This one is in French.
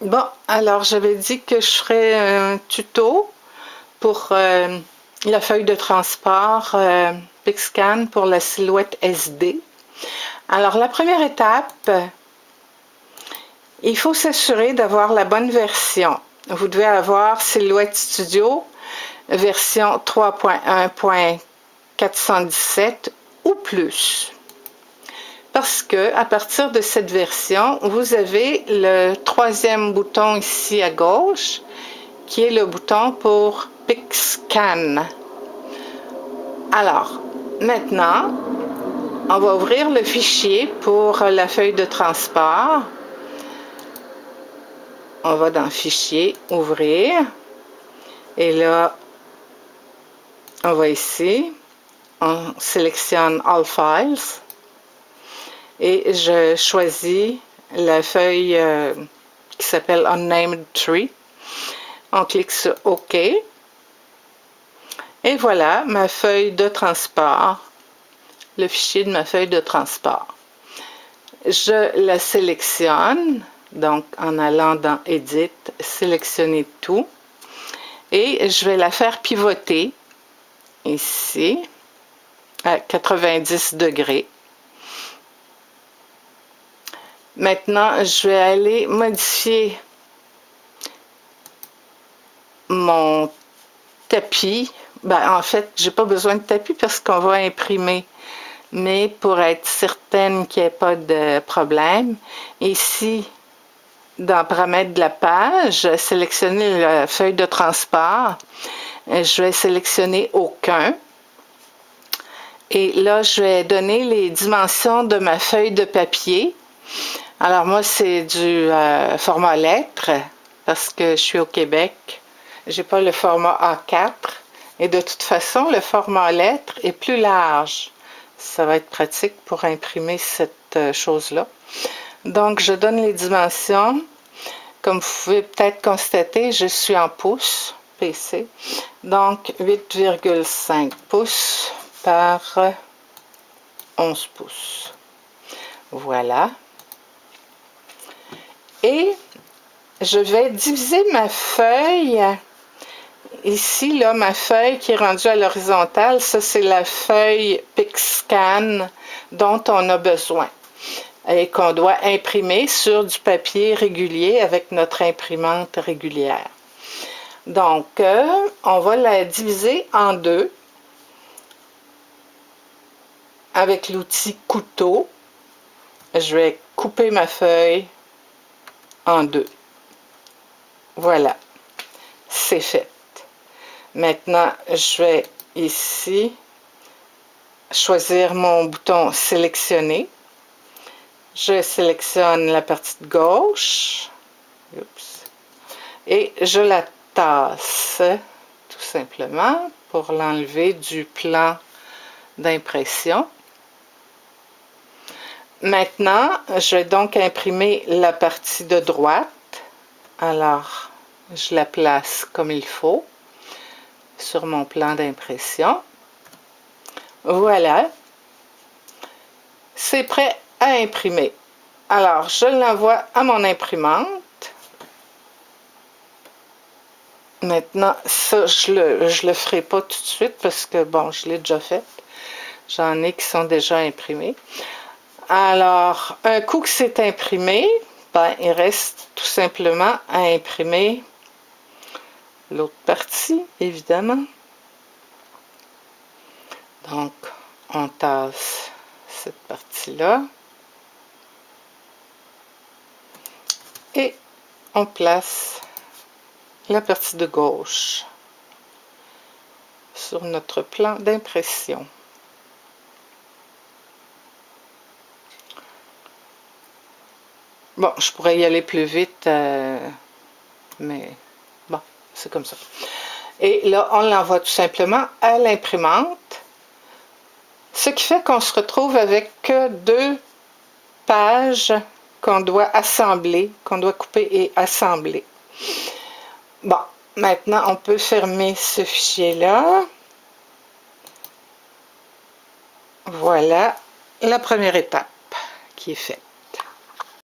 Bon, alors j'avais dit que je ferais un tuto pour la feuille de transport Pixscan pour la silhouette SD. Alors la première étape, il faut s'assurer d'avoir la bonne version. Vous devez avoir Silhouette Studio version 3.1.417 ou plus. Parce que à partir de cette version, vous avez le troisième bouton ici à gauche, qui est le bouton pour Pixscan. Alors, maintenant, on va ouvrir le fichier pour la feuille de transport. On va dans Fichier, Ouvrir. Et là, on va ici, on sélectionne All Files. Et je choisis la feuille qui s'appelle Unnamed Tree. On clique sur OK. Et voilà ma feuille de transport, le fichier de ma feuille de transport. Je la sélectionne, donc en allant dans Edit, sélectionner tout. Et je vais la faire pivoter ici à 90 degrés. Maintenant, je vais aller modifier mon tapis. En fait, j'ai pas besoin de tapis parce qu'on va imprimer. Mais pour être certaine qu'il n'y ait pas de problème, ici, dans Paramètres de la page, sélectionner la feuille de transport. Je vais sélectionner Aucun. Et là, je vais donner les dimensions de ma feuille de papier. Alors moi, c'est du format lettre parce que je suis au Québec. J'ai pas le format A4. Et de toute façon, le format lettre est plus large. Ça va être pratique pour imprimer cette chose-là. Donc, je donne les dimensions. Comme vous pouvez peut-être constater, je suis en pouces, PC. Donc, 8,5 pouces par 11 pouces. Voilà. Et je vais diviser ma feuille. Ici, là, ma feuille qui est rendue à l'horizontale, ça, c'est la feuille Pixscan dont on a besoin et qu'on doit imprimer sur du papier régulier avec notre imprimante régulière. Donc, on va la diviser en deux avec l'outil couteau. Je vais couper ma feuille en deux. Voilà, c'est fait. Maintenant, je vais ici choisir mon bouton sélectionner. Je sélectionne la partie de gauche. Oups. Et je la tasse tout simplement pour l'enlever du plan d'impression. Maintenant, je vais donc imprimer la partie de droite. Alors, je la place comme il faut sur mon plan d'impression. Voilà. C'est prêt à imprimer. Alors, je l'envoie à mon imprimante. Maintenant, ça, je le ferai pas tout de suite parce que, bon, je l'ai déjà fait. J'en ai qui sont déjà imprimés. Alors, un coup que c'est imprimé, il reste tout simplement à imprimer l'autre partie, évidemment. Donc, on tasse cette partie-là. Et on place la partie de gauche sur notre plan d'impression. Bon, je pourrais y aller plus vite, mais bon, c'est comme ça. Et là, on l'envoie tout simplement à l'imprimante. Ce qui fait qu'on se retrouve avec deux pages qu'on doit assembler, qu'on doit couper et assembler. Bon, maintenant, on peut fermer ce fichier-là. Voilà la première étape qui est faite.